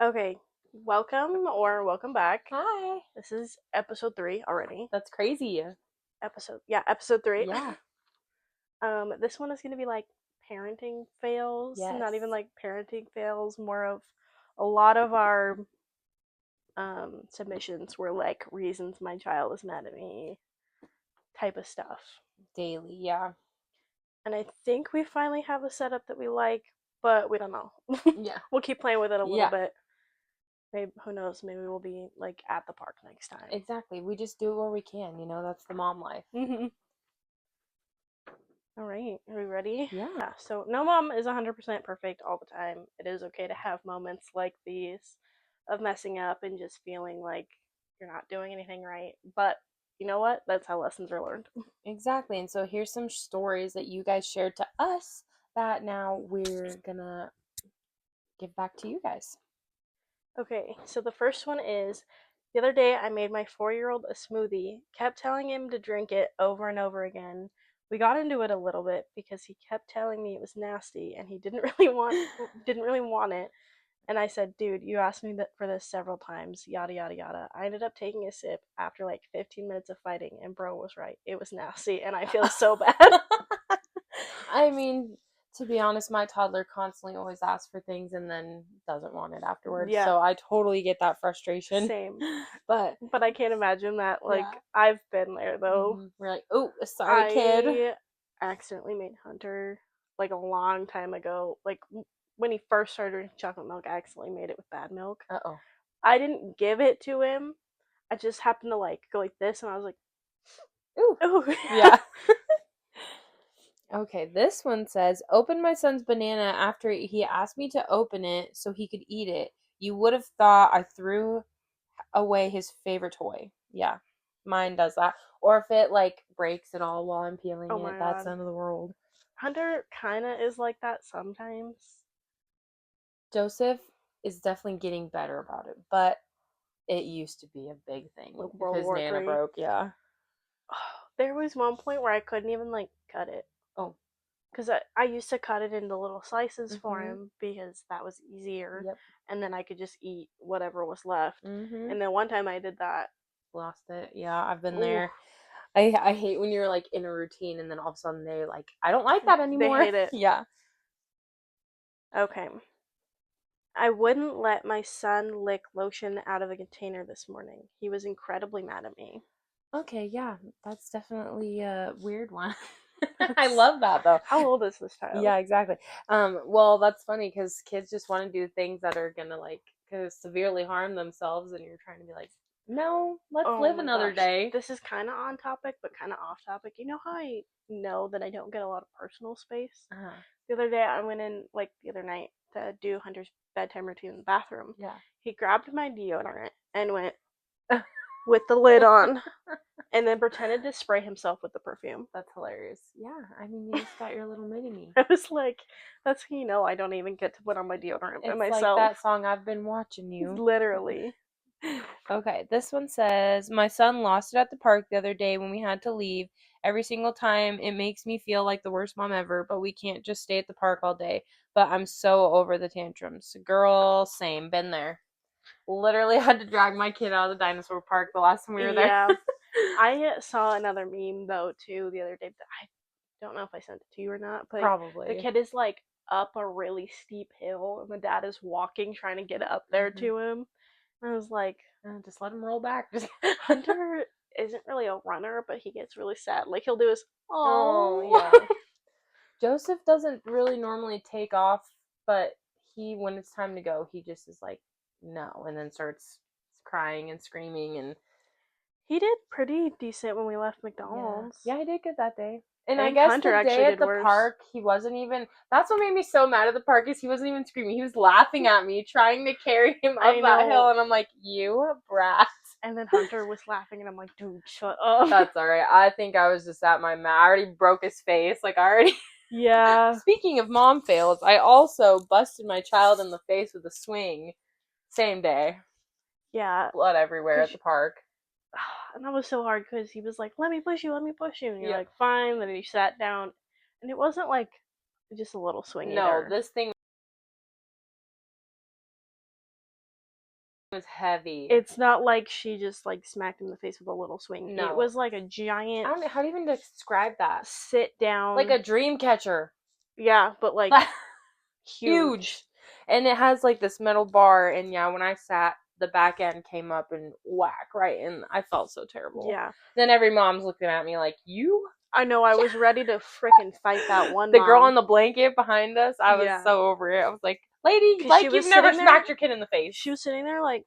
Okay, welcome back. Hi. This is episode 3 already. That's crazy. Episode 3. Yeah. This one is going to be like parenting fails, Yes. not even like parenting fails, more of a lot of our submissions were like reasons my child is mad at me type of stuff. Daily. Yeah. And I think we finally have a setup that we like, but we don't know. Yeah. We'll keep playing with it a little Yeah. bit. Maybe who knows, maybe we'll be like at the park next time. Exactly. We just do it where we can. That's the mom life. All right, are we ready? Yeah. Yeah, so no mom is 100% perfect all the time. It is okay to have moments like these of messing up and just feeling like you're not doing anything right. But you know what? That's how lessons are learned. Exactly. And so here's some stories that you guys shared to us that now we're gonna give back to you guys. Okay, so the first one is the other day I made my 4-year-old a smoothie, kept telling him to drink it over and over again. We got into it a little bit because he kept telling me it was nasty and he didn't really want it. And I said, dude, you asked me for this several times, yada, yada, yada. I ended up taking a sip after like 15 minutes of fighting, and bro was right. It was nasty, and I feel so bad. I mean, to be honest, my toddler constantly always asks for things and then doesn't want it afterwards. Yeah, So I totally get that frustration. same. But But I can't imagine that. Like, yeah. I've been there, though. We're like, oh, sorry, kid. I accidentally made Hunter, like, a long time ago. Like, when he first started drinking chocolate milk, I accidentally made it with bad milk. Uh-oh. I didn't give it to him. I just happened to, like, go like this, and I was like, Ooh. ooh. Yeah. Okay, this one says, open my son's banana after he asked me to open it so he could eat it. You would have thought I threw away his favorite toy. Yeah, mine does that. Or if it like breaks at all while I'm peeling Oh my it, that's the god. end of the world. Hunter kind of is like that sometimes. Joseph is definitely getting better about it, but it used to be a big thing Like if World his War nana Three. broke. Yeah. There was one point where I couldn't even like cut it Oh. because I used to cut it into little slices for Mhm. him because that was easier, Yep. and then I could just eat whatever was left. Mhm. And then one time I did that. Lost it. Yeah, I've been Ooh, there. I hate when you're like in a routine and then all of a sudden they're like, I don't like that they anymore. hate it. Yeah. Okay. I wouldn't let my son lick lotion out of a container this morning. He was incredibly mad at me. Okay, yeah, that's definitely a weird one. I love that though. How old is this child? Yeah, exactly. Well, that's funny because kids just want to do things that are gonna like severely harm themselves, and you're trying to be like, no, let's Oh live my another gosh. day. This is kind of on topic, but kind of off topic. You know how I know that I don't get a lot of personal space? Uh-huh. The other day, I went in, like the other night, to do Hunter's bedtime routine in the bathroom. Yeah. He grabbed my deodorant and went with the lid on, and then pretended to spray himself with the perfume. That's hilarious. Yeah, I mean, you just got your little mini me. I was like, that's how you know I don't even get to put on my deodorant by It's like myself. that song, I've been watching you. Literally. Okay, this one says, my son lost it at the park the other day when we had to leave. Every single time, it makes me feel like the worst mom ever, but we can't just stay at the park all day. But I'm so over the tantrums. Girl, same, been there. Literally had to drag my kid out of the dinosaur park the last time we were there. Yeah. I saw another meme, though, too, the other day. I don't know if I sent it to you or not, but the Probably. kid is like up a really steep hill, and the dad is walking, trying to get up there Hmm. to him. And I was like, Just let him roll back. Just Hunter isn't really a runner, but he gets really sad. Like, he'll do his, Oh, oh. yeah. Joseph doesn't really normally take off, but when it's time to go, he just is like, no, and then starts crying and screaming and He did pretty decent when we left yeah. McDonald's. Yeah, I did good that day. And I I think guess Hunter the day actually at did the worse. park, he wasn't even. That's what made me so mad at the park is he wasn't even screaming. He was laughing at me, trying to carry him up I that hill, know. and I'm like, you brat. And then Hunter was laughing, and I'm like, dude, shut up. That's alright. I think I was just at my I already broke his face. Like, I already. Yeah. Speaking of mom fails, I also busted my child in the face with a swing. Same day. Yeah. Blood everywhere at the park. And that was so hard because he was like, let me push you. And you're Yep. like, fine. Then he sat down. And it wasn't like just a little swing No, either. this thing It was heavy. It's not like she just like smacked him in the face with a little swing. It No. was like a I giant don't know how to even describe that. sit Like down. a dream catcher. Yeah, but like huge. Huge. And it has like this metal bar, and yeah, when I sat, the back end came up and whack, right? And I felt so terrible. Yeah. Then every mom's looking at me like, you? I know, I was ready to frickin' fight that one The girl mom. on the blanket behind us, I was Yeah. so over it. I was like, lady, 'Cause she like you've was never sitting there. smacked your kid in the face. She was sitting there like,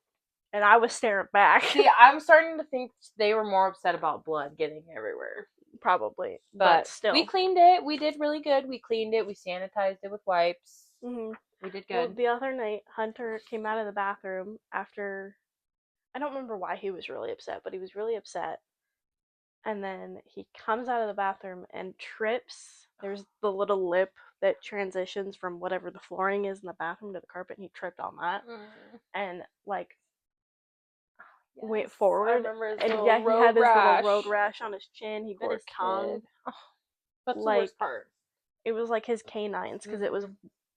and I was staring back. See, I'm starting to think they were more upset about blood getting everywhere. Probably, but But still. we cleaned it. We did really good. We cleaned it. We sanitized it with wipes. Mm-hmm. We did Well, good. the other night, Hunter came out of the bathroom after. I don't remember why he was really upset, but he was really upset. And then he comes out of the bathroom and trips. There's the little lip that transitions from whatever the flooring is in the bathroom to the carpet, and he tripped on that. And like went Yes, I forward, remember his and little yeah, he road had his little rash. road rash on his chin. He bit Poor his tongue. kid. Oh, that's the Like worst part. it was like his canines because it was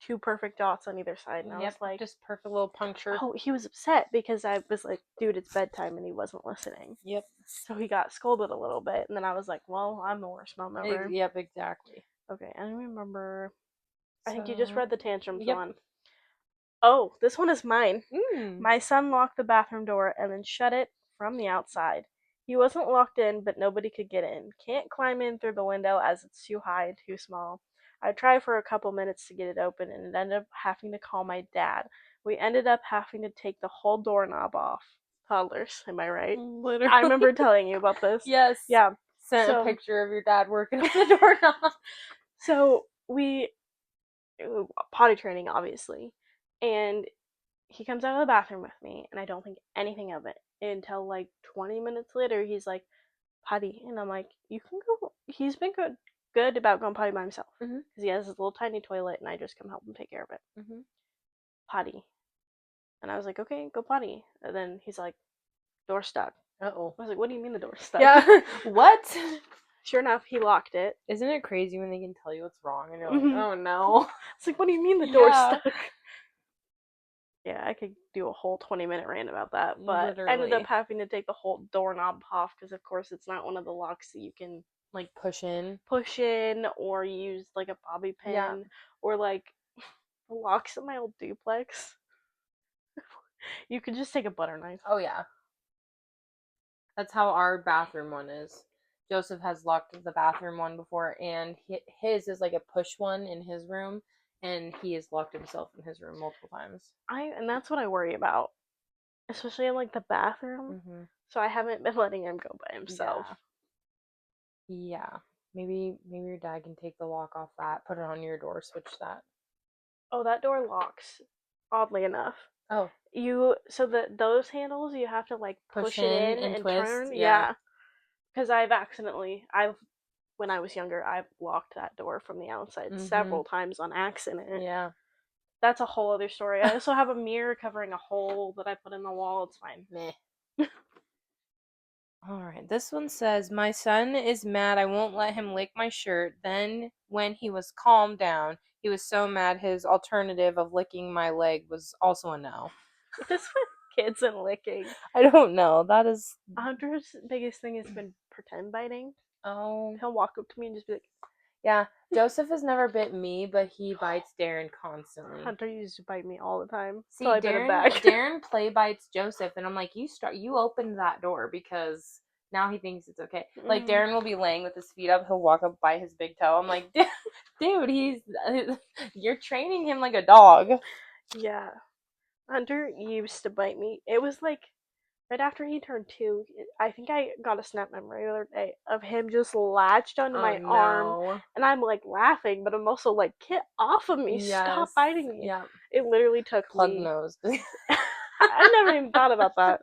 two perfect dots on either side, and I was Yep, like, just perfect little puncture. oh, he was upset because I was like, dude, it's bedtime, and he wasn't listening. Yep. So he got scolded a little bit, and then I was like, well, I'm the worst mom ever. Yep, exactly. Okay, I remember. I think you just So, read the tantrums yep. one. Oh, this one is mine. Mm. My son locked the bathroom door and then shut it from the outside. He wasn't locked in, but nobody could get in. Can't climb in through the window as it's too high and too small. I tried for a couple minutes to get it open and it ended up having to call my dad. We ended up having to take the whole doorknob off. Toddlers, am I right? Literally. I remember telling you about this. Yes. Yeah. Sent a So picture of your dad working on the doorknob. so we potty training obviously. And he comes out of the bathroom with me and I don't think anything of it until like 20 minutes later he's like potty and I'm like you can go. He's been good about going potty by himself because he has his little tiny toilet and I just come help him take care of it. Potty. And I was like, okay, go potty. And then he's like, door stuck. Uh-oh. I was like, what do you mean the door's stuck? Yeah. What? Sure enough, he locked it. Isn't it crazy when they can tell you what's wrong and you're like, oh no. It's like, what do you mean the door's stuck? Yeah, I could do a whole 20-minute rant about that, but Literally. ended up having to take the whole doorknob off because, of course, it's not one of the locks that you can like push in or use like a bobby pin Yeah. or like the locks in my old duplex. You could just take a butter knife. Oh yeah. That's how our bathroom one is. Joseph has locked the bathroom one before, and his is like a push one in his room, and he has locked himself in his room multiple times. And that's what I worry about, especially in like the bathroom. So I haven't been letting him go by himself. Yeah. Maybe your dad can take the lock off that, put it on your door, switch that. Oh, that door locks, oddly enough. Oh. Those handles you have to like push it in and twist. turn. Yeah. Because when I was younger, I've locked that door from the outside several times on accident. Yeah. That's a whole other story. I also have a mirror covering a hole that I put in the wall. It's fine. Meh. Alright, this one says, my son is mad I won't let him lick my shirt. Then, when he was calmed down, he was so mad his alternative of licking my leg was also a no. What is with kids and licking? I don't know. That is... Hunter's biggest thing has been pretend biting. Oh. He'll walk up to me and just be like... Yeah, Joseph has never bit me, but he bites Darren constantly. Hunter used to bite me all the time. See, Darren play bites Joseph, and I'm like, you opened that door because now he thinks it's okay. Like, Darren will be laying with his feet up, he'll walk up by his big toe. I'm like, dude, you're training him like a dog. Yeah. Hunter used to bite me. It was like right after he turned 2. I think I got a snap memory the other day of him just latched onto my arm, and I'm like laughing, but I'm also like, get off of me! Yes. Stop biting me! Yeah. It literally took Plug nose. I never even thought about that.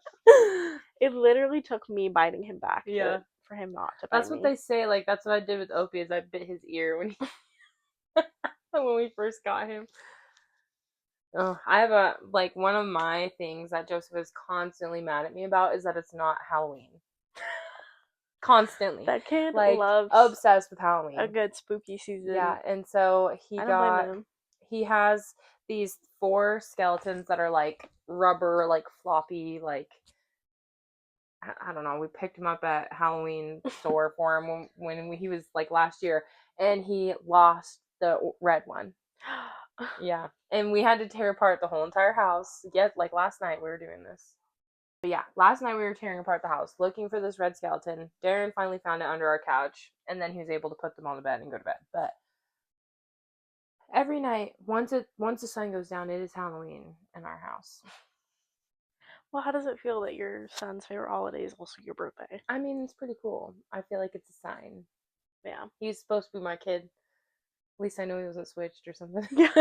It literally took me biting him back. Yeah. For him not to bite me. That's what they say. Like that's what I did with Opie. Is I bit his ear when when we first got him. Oh, I have one of my things that Joseph is constantly mad at me about is that it's not Halloween. Constantly. That kid loves obsessed with Halloween. A good spooky season. Yeah, and so he has these 4 skeletons that are like rubber, like floppy, like I don't know. We picked him up at Halloween store for him when he was like last year, and he lost the red one. Yeah, and we had to tear apart the whole entire house. Yet, like last night, we were doing this. But yeah, last night we were tearing apart the house, looking for this red skeleton. Darren finally found it under our couch, and then he was able to put them on the bed and go to bed. But every night, once the sun goes down, it is Halloween in our house. Well, how does it feel that your son's favorite holiday is also your birthday? I mean, it's pretty cool. I feel like it's a sign. Yeah. He's supposed to be my kid. At least I know he wasn't switched or something. Yeah.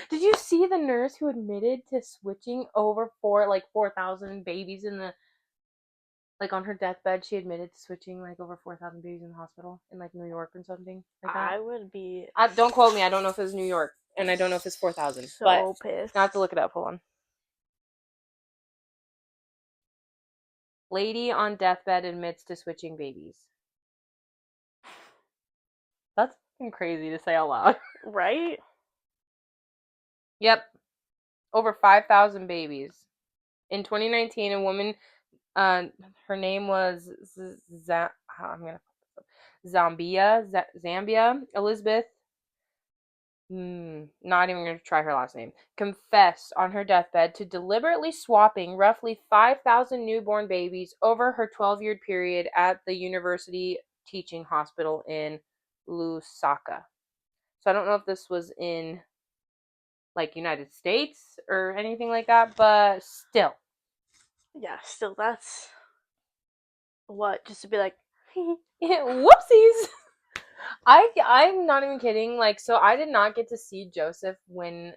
Did you see the nurse who admitted to switching over 4,000 babies in the like on her deathbed? She admitted to switching like over 4,000 babies in the hospital in like New York or something like that. I would be. Don't quote me. I don't know if it was New York, and I don't know if it's 4,000. So but pissed. I have to look it up. Hold on. Lady on deathbed admits to switching babies. That's fucking crazy to say out loud. Right? Yep. Over 5,000 babies. In 2019, a woman, her name was Zambia, Elizabeth, not even going to try her last name, confessed on her deathbed to deliberately swapping roughly 5,000 newborn babies over her 12-year period at the university teaching hospital in Lusaka. So I don't know if this was in like United States or anything like that, but still. Yeah, still, that's. What? Just to be like. Whoopsies. I'm not even kidding. Like, so I did not get to see Joseph when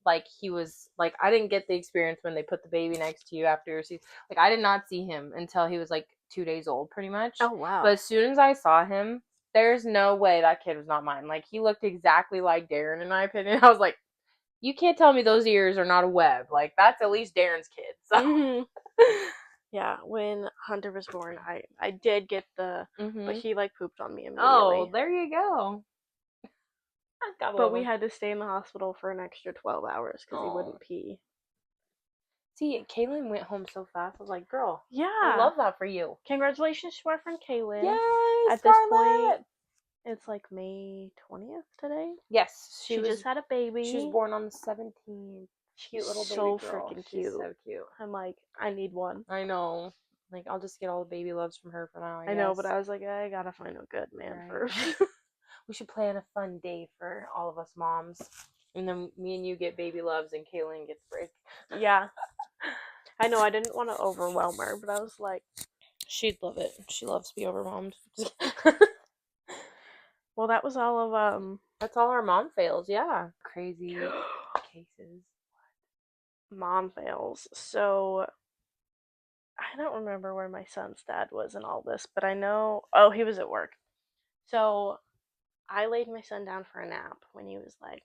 like he was like I didn't get the experience when they put the baby next to you after like I did not see him until he was like 2 days old pretty much. Oh, wow. But as soon as I saw him, there's no way that kid was not mine. Like he looked exactly like Darren in my opinion. I was like, you can't tell me those ears are not a web. Like that's at least Darren's kid. So Yeah, when Hunter was born, I did get the, but he like pooped on me immediately. Oh, there you go. But we had to stay in the hospital for an extra 12 hours because he wouldn't pee. See, Kaylin went home so fast. I was like, girl, Yeah. I love that for you. Congratulations to my friend Kaylin. Yay, At Scarlett! this point, it's like May 20th today. Yes, She just had a baby. She was born on the 17th. She's Cute little baby so girl. freaking She's cute. so cute. I'm like, I need one. I know. Like, I'll just get all the baby loves from her for now, I guess. I know, but I was like, I gotta find a good man first. We should plan a fun day for all of us moms. And then me and you get baby loves and Kaylin gets break. Yeah. I know, I didn't want to overwhelm her, but I was like... She'd love it. She loves to be overwhelmed. Well, that was all of, That's all our mom fails, yeah. Crazy cases. Mom fails. So... I don't remember where my son's dad was in all this, but I know... Oh, he was at work. So, I laid my son down for a nap when he was like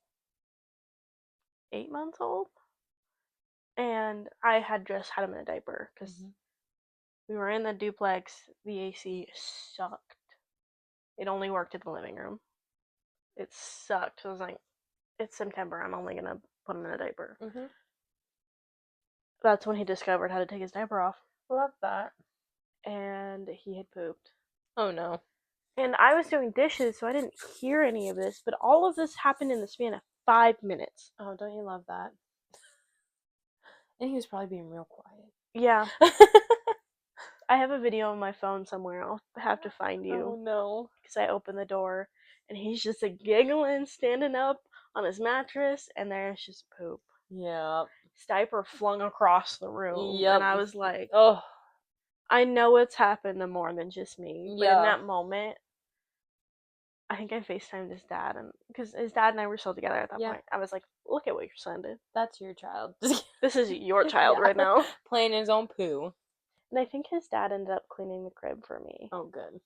8 months old. And I had just had him in a diaper because we were in the duplex. The AC sucked. It only worked in the living room. It sucked. I was like, it's September. I'm only going to put him in a diaper. That's when he discovered how to take his diaper off. Love that. And he had pooped. Oh no. And I was doing dishes, so I didn't hear any of this, but all of this happened in the span of 5 minutes. Oh, don't you love that? And he was probably being real quiet. Yeah. I have a video on my phone somewhere. I'll have to find you. Oh no. Because I opened the door, and he's just giggling, standing up on his mattress, and there's just poop. Yeah. His diaper flung across the room. Yep. And I was like, oh, I know it's happened to more than just me. But in that moment, I think I FaceTimed his dad, and because his dad and I were still together at that point. I was like, look at what your son did. That's your child. This is your child right now. Playing his own poo. And I think his dad ended up cleaning the crib for me. Oh, good.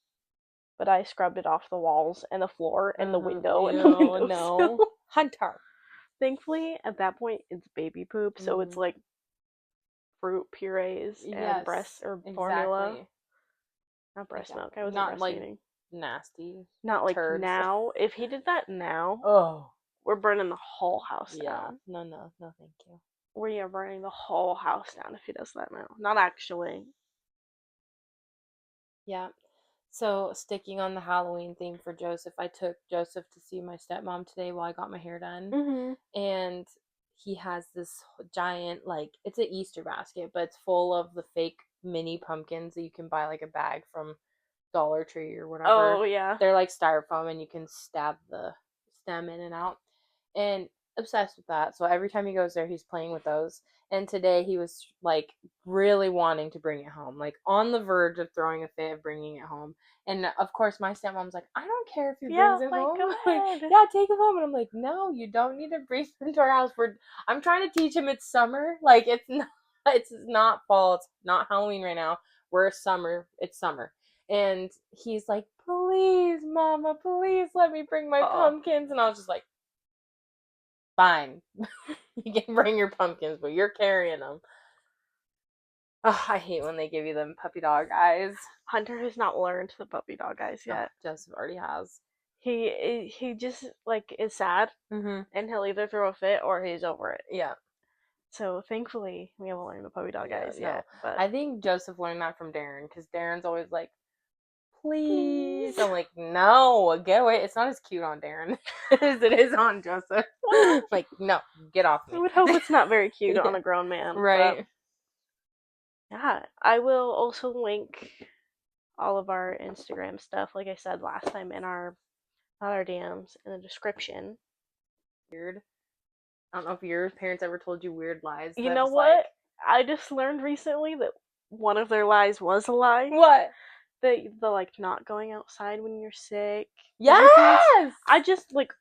But I scrubbed it off the walls and the floor and the window and the window. No. Hunter. Thankfully, at that point, it's baby poop, so it's like fruit purees and formula. Not breast milk. I wasn't breastfeeding. Nasty. Not like turds. now. If he did that now, we're burning the whole house down. No, thank you. We are burning the whole house down if he does that now. Not actually. Yeah. So, sticking on the Halloween theme for Joseph, I took Joseph to see my stepmom today while I got my hair done. Mhm. And he has this giant, like, it's an Easter basket, but it's full of the fake mini pumpkins that you can buy, like, a bag from Dollar Tree or whatever. Oh yeah. They're like styrofoam and you can stab the stem in and out. And obsessed with that. So every time he goes there, he's playing with those. And today he was like really wanting to bring it home, like on the verge of throwing a fit of bringing it home. And of course, my stepmom's like, I don't care if he Yeah, brings it like home. go Like, ahead. yeah, take him home. And I'm like, no, you don't need to bring him into our house. I'm trying to teach him it's summer. Like it's not fall. It's not Halloween right now. We're summer. It's summer. And he's like, please, mama, please let me bring my Oh. pumpkins. And I was just like, fine. You can bring your pumpkins, but you're carrying them. Oh, I hate when they give you them puppy dog eyes. Hunter has not learned the puppy dog eyes Oh, yet. Joseph already has. He just like is sad Mm-hmm. and he'll either throw a fit or he's over it. Yeah. So thankfully we haven't learned the puppy dog Yeah, eyes no. yet. But I think Joseph learned that from Darren because Darren's always like, please. please. I'm like, no, get away. It's not as cute on Darren as it is on Joseph. Like, no, get off I me. would hope it's not very cute on Yeah. a grown man. But Right. yeah, I will also link all of our Instagram stuff, like I said last time, in our not our DMs in the description. Weird. I don't know if your parents ever told you weird lies You that know was like, what? I just learned recently that one of their lies was a lie. what? The like not going outside when you're sick. The routines. Yes! I just like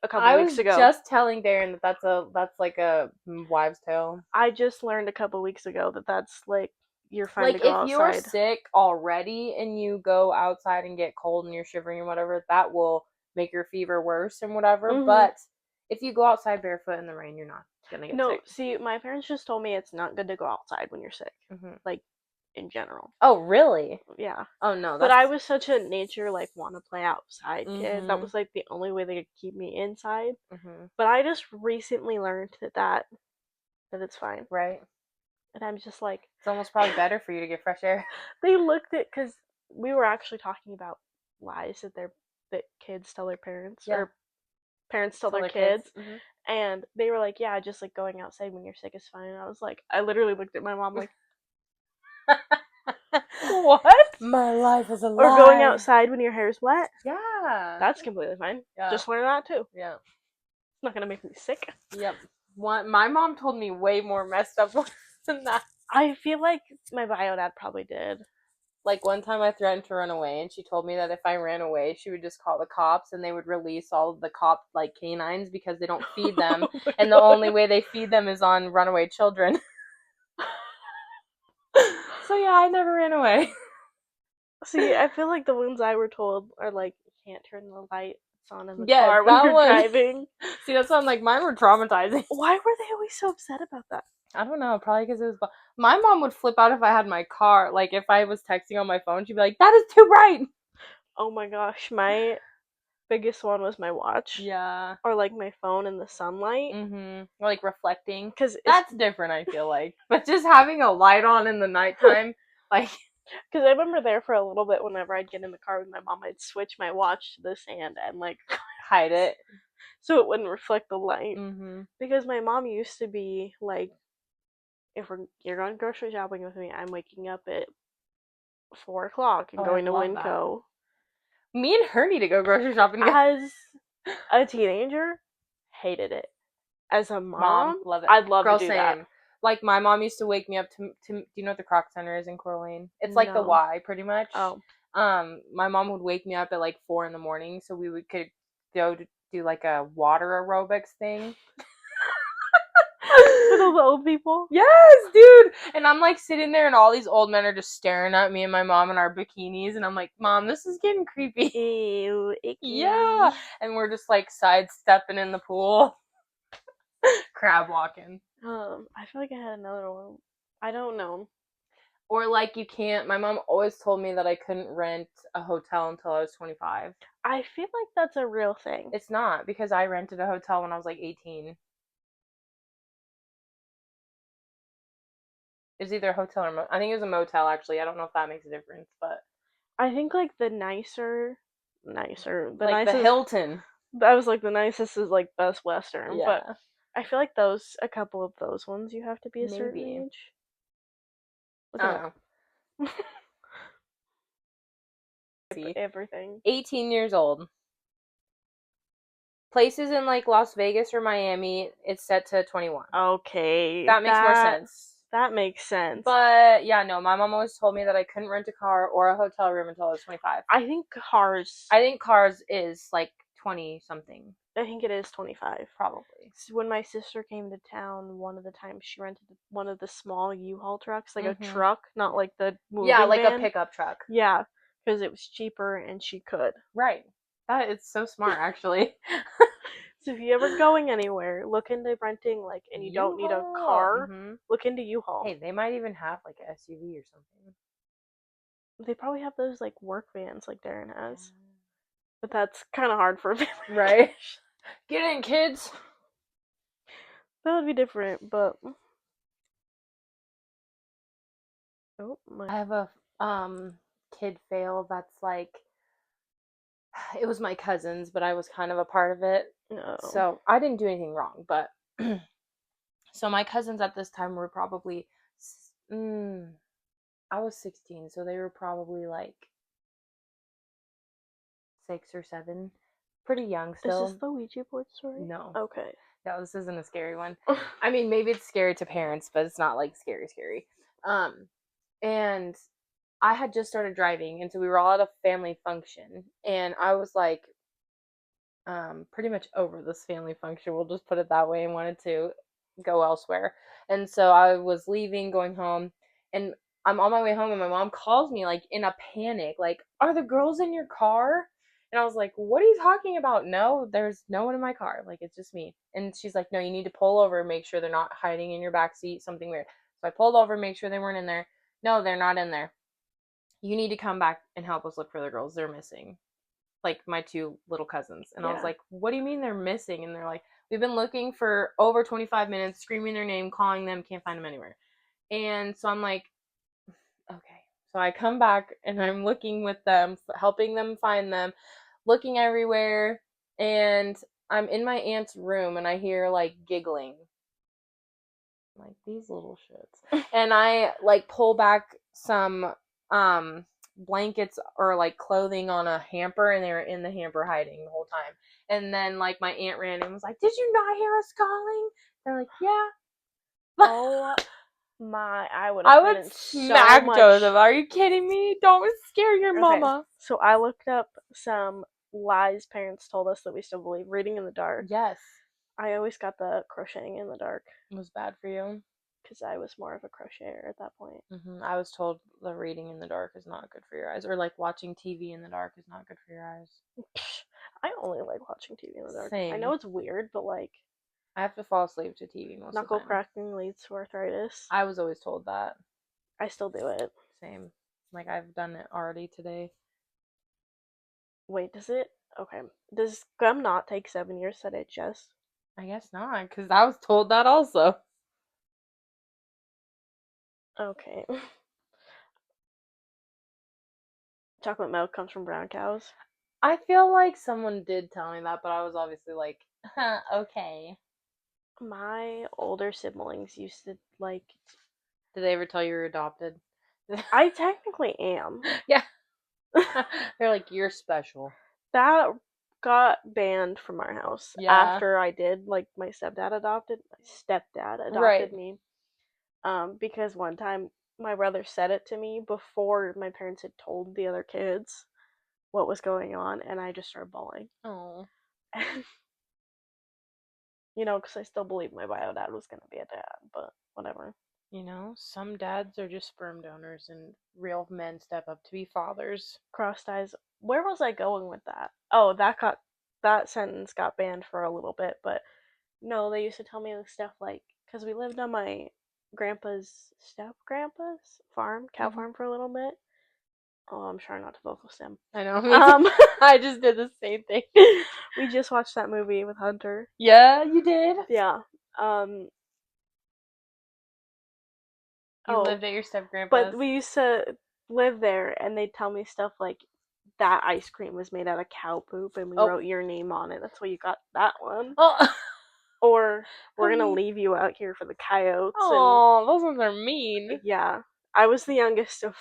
a couple I weeks was ago. just telling Darren that that's like a wives' tale. I just learned a couple weeks ago that that's like you're fine to Like go if you're outside. sick already and you go outside and get cold and you're shivering and whatever, that will make your fever worse and whatever. Mhm. But if you go outside barefoot in the rain, you're not gonna get No, sick. see, my parents just told me it's not good to go outside when you're sick. Hmm. Like in general. Oh, really? Yeah. Oh no, But that's. I was such a nature like want to play outside kid. That Mhm. was like the only way they could keep me inside. Mhm. But I just recently learned that it's fine. Right. And I'm just like It's almost probably better for you to get fresh air. they looked at cuz we were actually talking about lies that kids tell their parents Yeah. or parents tell Tell their their kids. kids. And they were like, "Yeah, just like going outside when you're sick is fine." And I was like, I literally looked at my mom like, "What?" My life is a Or going lie. outside when your hair's wet. Yeah. That's completely fine. Yeah. Just learn that too. Yeah. It's not gonna make me sick. Yep. My mom told me way more messed up ones than that. I feel like my bio dad probably did. Like one time I threatened to run away and she told me that if I ran away she would just call the cops and they would release all of the cop like canines because they don't feed them Oh my and the god. only way they feed them is on runaway children. So yeah, I never ran away. See, I feel like the ones I were told are like you can't turn the lights on in the Yes, car when that you're one. driving. See, that's something like mine were traumatizing. Why were they always so upset about that? I don't know, probably because it was. My mom would flip out if I had my car. Like if I was texting on my phone, she'd be like, "That is too bright." Oh my gosh, my biggest one was my watch. Yeah. Or like my phone in the sunlight. Like reflecting. Because That's different, I feel like. But just having a light on in the nighttime, like. Because I remember there for a little bit whenever I'd get in the car with my mom, I'd switch my watch to this hand and like Hide it. so it wouldn't reflect the light. Mm-hmm. Because my mom used to be like, if you're going grocery shopping with me, I'm waking up at 4 o'clock and Oh, I going to love that. Winco. Me and her need to go grocery shopping together. As a teenager, hated it. As a Mom, mom, love it. I'd love Girl, to do same. that. Like my mom used to wake me up to do you know what the Croc Center is in Coeur d'Alene? It's like the No. Y pretty much. Oh. My mom would wake me up at like 4 in the morning so could go to do like a water aerobics thing. With all the old people? Yes, dude. And I'm like sitting there and all these old men are just staring at me and my mom in our bikinis and I'm like, Mom, this is getting creepy. Ew, icky. Yeah. And we're just like sidestepping in the pool. Crab walking. I feel like I had another one. I don't know. Or like you can't. My mom always told me that I couldn't rent a hotel until I was 25. I feel like that's a real thing. It's not because I rented a hotel when I was like 18. It was either a hotel or I think it was a motel, actually. I don't know if that makes a difference, but I think like the the like the nicest. Hilton. I was like the nicest is like Best Western, but Yeah, I feel like a couple of those ones, you have to be a certain maybe. age. Look I at don't know. that. See, Everything. 18 years old. Places in like Las Vegas or Miami, it's set to 21. Okay, That makes more sense. that makes sense. But yeah, no, my mom always told me that I couldn't rent a car or a hotel room until I was 25. I think cars. I think cars is like 20 something, I think it is 25. probably. So when my sister came to town, one of the times she rented one of the small U-Haul trucks, like a Mhm. truck, not like the Yeah, moving like a van. pickup truck. Yeah, because it was cheaper and she could. Right. That is so smart, actually. So if you ever going anywhere, look into renting like, and you don't need a U-Haul. car, Mhm. look into U-Haul. Hey, they might even have like an SUV or something. They probably have those like work vans like Darren has, but that's kind of hard for a family. Right. Get in, kids. That would be different, but oh I my, have a kid fail that's like it was my cousin's, but I was kind of a part of it. no. So I didn't do anything wrong, but so my cousins at this time were probably I was 16, so they were probably like 6 or 7, pretty young Is this still. the Ouija board story? No, Okay. no, this isn't a scary one. I mean, maybe it's scary to parents, but it's not like scary, scary. Um, and I had just started driving, and so we were all at a family function, and I was like, pretty much over this family function. We'll just put it that way, and wanted to go elsewhere. And so I was leaving, going home, and I'm on my way home, and my mom calls me like in a panic, like, "Are the girls in your car?" And I was like, "What are you talking about? No, there's no one in my car. Like, it's just me." And she's like, "No, you need to pull over and make sure they're not hiding in your back seat, something weird." So I pulled over, make sure they weren't in there. No, they're not in there. You need to come back and help us look for the girls. They're missing, like my two little cousins. And I was Yeah. like, "What do you mean they're missing?" And they're like, "We've been looking for over 25 minutes, screaming their name, calling them, can't find them anywhere." And so I'm like, "Okay." So I come back and I'm looking with them, helping them find them, looking everywhere. And I'm in my aunt's room and I hear like giggling. I'm like, these little shits. And I like pull back some blankets or like clothing on a hamper, and they were in the hamper hiding the whole time. And then like my aunt ran and was like, "Did you not hear us calling?" They're like, "Yeah." Oh my, I would have I been would in so smack much. Joseph. Are you kidding me? Don't scare your Okay, mama. so I looked up some lies parents told us that we still believe. Reading in the dark. Yes. I always got the crocheting in the dark It was bad for you. because I was more of a crocheter at that point. I was told the reading in the dark is not good for your eyes, or like watching TV in the dark is not good for your eyes. I only like watching TV in the dark. I know Same. it's weird, but like I have to fall asleep to TV most of the knuckle time. cracking leads to arthritis. I was always told that. I still do it. Same. Like I've done it already today. Wait, does it? Okay. Does gum not take 7 years to digest? I guess not, because I was told that also. Okay. Chocolate milk comes from brown cows. I feel like someone did tell me that, but I was obviously like, huh, okay. My older siblings used to like. Did they ever tell you were adopted? I technically am. Yeah. They're like, you're special. That got banned from our house Yeah. after I did. Like my stepdad Right. adopted me. Because one time my brother said it to me before my parents had told the other kids what was going on, and I just started bawling. Oh. Because I still believe my bio dad was gonna be a dad, but whatever. Some dads are just sperm donors and real men step up to be fathers. Crossed eyes. Where was I going with that? Oh, that sentence got banned for a little bit, but no, they used to tell me stuff like because we lived on my grandpa's step grandpa's farm, cow Mm-hmm. farm for a little bit. Oh, I'm trying not to vocal stim. I know. Me too. I just did the same thing. We just watched that movie with Hunter. Yeah, you did. Yeah. Um, You Oh, lived at your step but grandpa's? we used to live there, and they'd tell me stuff like that ice cream was made out of cow poop, and we Oh. wrote your name on it. That's why you got that one. Oh. Or we're How gonna mean. leave you out here for the coyotes, and Oh, those ones are mean. yeah, I was the youngest of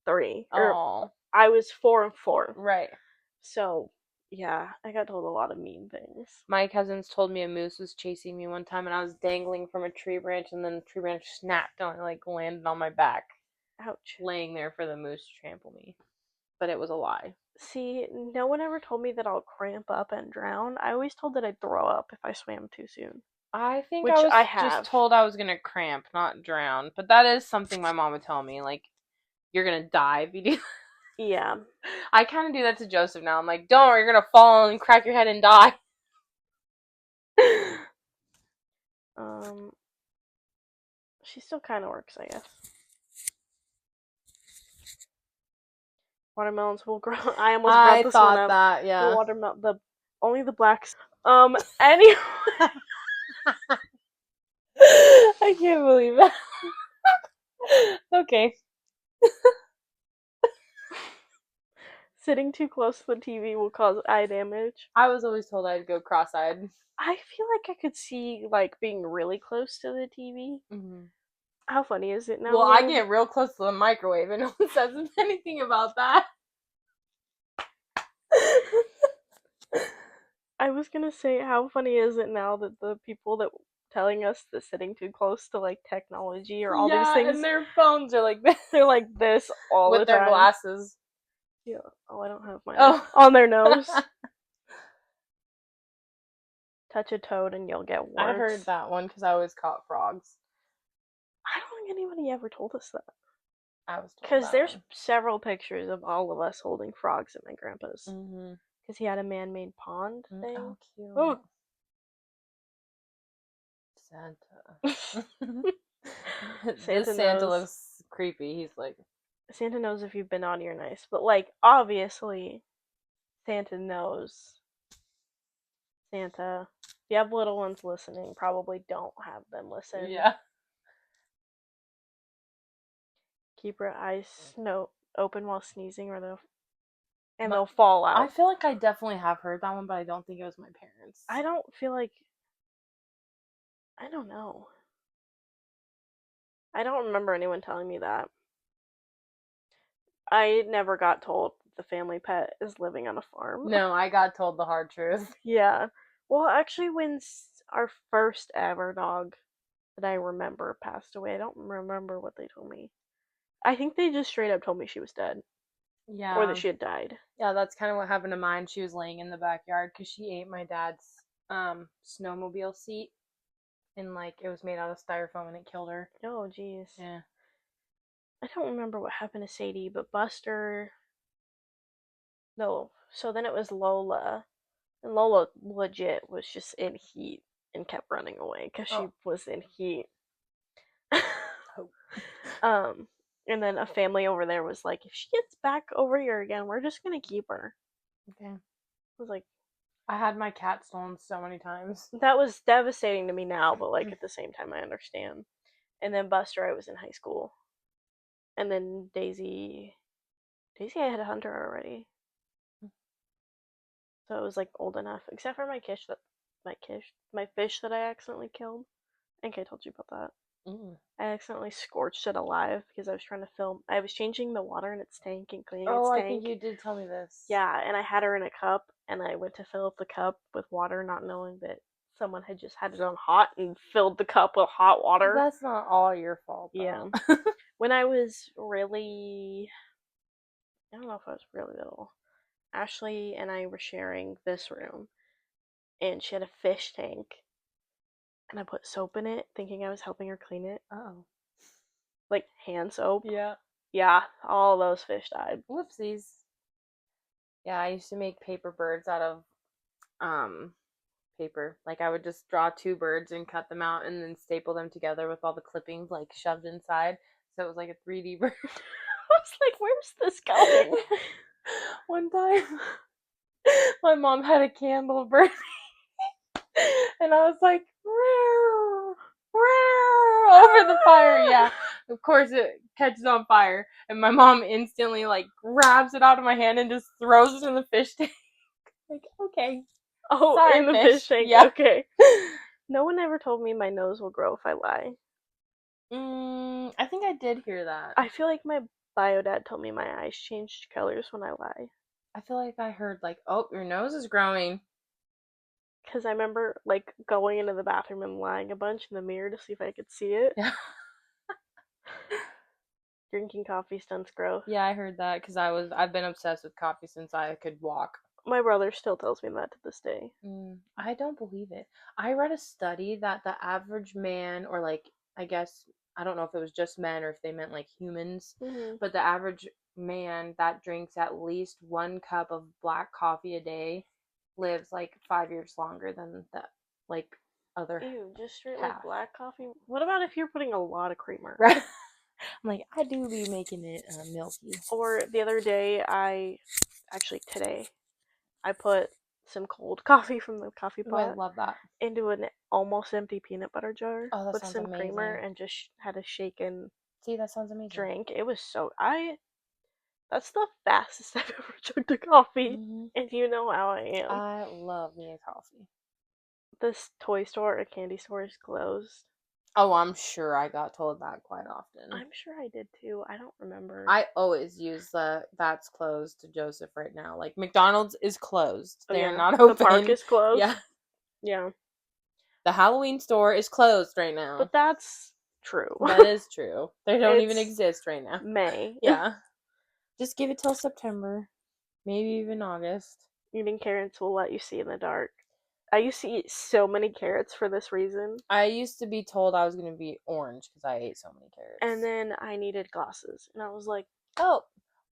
three, or Oh. I was 4 and 4. Right. So yeah, I got told a lot of mean things. My cousins told me a moose was chasing me one time and I was dangling from a tree branch and then the tree branch snapped and I like landed on my back, Ouch. laying there for the moose to trample me. But it was a lie. See, no one ever told me that I'll cramp up and drown. I always told that I'd throw up if I swam too soon, I think I which was I just have. told I was gonna cramp, not drown. But that is something my mom would tell me, like, you're gonna die if you do. Yeah. I kind of do that to Joseph now. I'm like, don't, or you're gonna fall and crack your head and die. Um, she still kind of works, I guess. Watermelons will grow. I almost brought I this one thought up. that, The yeah. watermelon, the only the blacks. Anyway, I can't believe that. Okay. sitting too close to the TV will cause eye damage. I was always told I'd go cross-eyed. I feel like I could see like being really close to the TV. Mm-hmm. How funny is it now? Well, I Lord? get real close to the microwave and no one says anything about that. I was gonna say, how funny is it now that the people that telling us that sitting too close to like technology or all these Yeah, things, and their phones are like this. they're like this all the With their time. glasses. Yeah. Oh, I don't have mine. Oh. On their nose. Touch a toad and you'll get I warts. heard that one because I always caught frogs. I don't think anybody ever told us that. I was told Because that there's one. several pictures of all of us holding frogs at my grandpa's. Mm-hmm. Because he had a man-made pond thing. Oh, cute. Oh. Santa. Santa This Santa knows. looks creepy. He's like, Santa knows if you've been naughty or nice. But, like, obviously, Santa knows. Santa. If you have little ones listening, probably don't have them listen. yeah. Keep your eyes open while sneezing, or they'll fall out. I feel like I definitely have heard that one, but I don't think it was my parents. I don't feel like. I don't know. I don't remember anyone telling me that. I never got told the family pet is living on a farm. No, I got told the hard truth. Yeah. Well, actually, when our first ever dog that I remember passed away, I don't remember what they told me. I think they just straight up told me she was dead. Yeah. Or that she had died. Yeah, that's kind of what happened to mine. She was laying in the backyard because she ate my dad's snowmobile seat. And, like, it was made out of styrofoam and it killed her. Oh, jeez. Yeah. I don't remember what happened to Sadie, but Buster. No. So then it was Lola. And Lola legit was just in heat and kept running away because she was in heat. And then a family over there was like, if she gets back over here again, we're just gonna keep her. Okay. I was like, I had my cat stolen so many times. that was devastating to me now, but like at the same time, I understand. And then Buster, I was in high school. And then Daisy, I had a hunter already. So it was like old enough, except for my fish that I accidentally killed. I think I told you about that. I accidentally scorched it alive because I was trying to film. I was changing the water in its tank and cleaning its tank. I think you did tell me this. Yeah, and I had her in a cup, and I went to fill up the cup with water, not knowing that someone had just had it on hot and filled the cup with hot water. That's not all your fault, though. Yeah. When I was really, I don't know if I was really little, Ashley and I were sharing this room, and she had a fish tank, and I put soap in it, thinking I was helping her clean it. Oh. Like hand soap. Yeah. Yeah, all those fish died. Whoopsies. Yeah, I used to make paper birds out of paper. Like, I would just draw two birds and cut them out and then staple them together with all the clippings like shoved inside. So it was like a 3D bird. I was like, where's this going? One time, my mom had a candle burning, and I was like, "Roar, roar," over the fire, yeah. Of course it catches on fire. And my mom instantly like grabs it out of my hand and just throws it in the fish tank. Like, okay. Oh, Sorry, in the fish. fish tank. Yeah. Okay. No one ever told me my nose will grow if I lie. I think I did hear that. I feel like my bio dad told me my eyes changed colors when I lie. I feel like I heard like, oh, your nose is growing. Because I remember like going into the bathroom and lying a bunch in the mirror to see if I could see it. Yeah. Drinking coffee stunts growth. Yeah, I heard that because I've been obsessed with coffee since I could walk. My brother still tells me that to this day. I don't believe it. I read a study that the average man, or like, I guess, I don't know if it was just men or if they meant like humans, but the average man that drinks at least 1 cup of black coffee a day lives like 5 years longer than the like other Ew, just straight like half. black coffee? What about if you're putting a lot of creamer? Right. I'm like, I do be making it milky. Or the other day, today, I put some cold coffee from the coffee Oh, I pot love that. into an almost empty peanut butter jar Oh, that with sounds some creamer amazing. and just had a shaken See, that sounds amazing. drink. It was that's the fastest I've ever chugged a coffee. And you know how I am. I love me a coffee. This toy store or candy store is closed. Oh, I'm sure I got told that quite often. I'm sure I did too. I don't remember. I always use the "that's closed" to Joseph right now. Like McDonald's is closed; Oh, they yeah. are not open. The park is closed. Yeah, Yeah. the Halloween store is closed right now. But that's true. That is true. They don't even It's exist right now. May. Yeah, just give it till September, maybe even August. Eating carrots will let you see in the dark. I used to eat so many carrots for this reason. I used to be told I was going to be orange because I ate so many carrots. And then I needed glasses. And I was like, oh,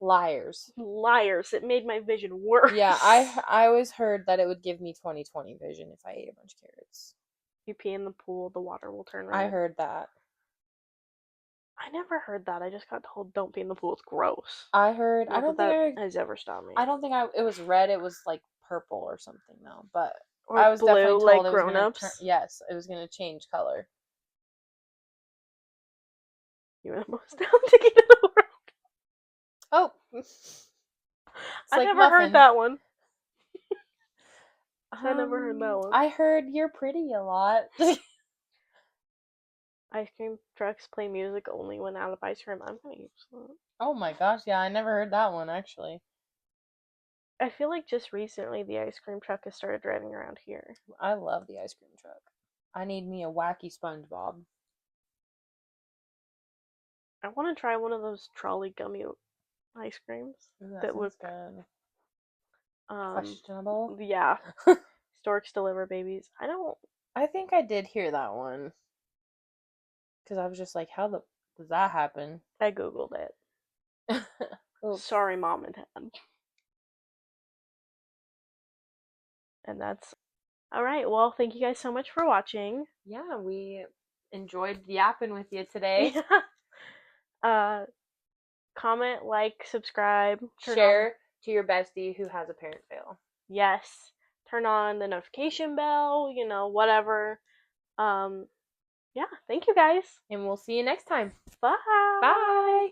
liars. Liars. It made my vision worse. Yeah, I always heard that it would give me 20/20 vision if I ate a bunch of carrots. If you pee in the pool, the water will turn red. I heard that. I never heard that. I just got told don't pee in the pool. It's gross. I heard. Not I don't that think that has ever stopped me. I don't think it was red. It was like purple or something though. But Or I was blue, definitely told like it was grown-ups. yes, it was gonna change color. You were the most talented kid in the world. Oh, it's I like never muffin. heard that one. I never heard that one. I heard you're pretty a lot. Ice cream trucks play music only when out of ice cream. I'm gonna use that. Oh my gosh, yeah, I never heard that one actually. I feel like just recently the ice cream truck has started driving around here. I love the ice cream truck. I need me a wacky SpongeBob. I want to try one of those trolley gummy ice creams. Ooh, that look good. Questionable. Yeah. Storks deliver babies. I think I did hear that one. Because I was just like, how does that happen? I googled it. Sorry, mom and dad. And that's alright. Well, thank you guys so much for watching. Yeah, we enjoyed yapping with you today. Comment, like, subscribe, share to your bestie who has a parent fail. Yes. Turn on the notification bell, whatever. Yeah, thank you guys. And we'll see you next time. Bye. Bye.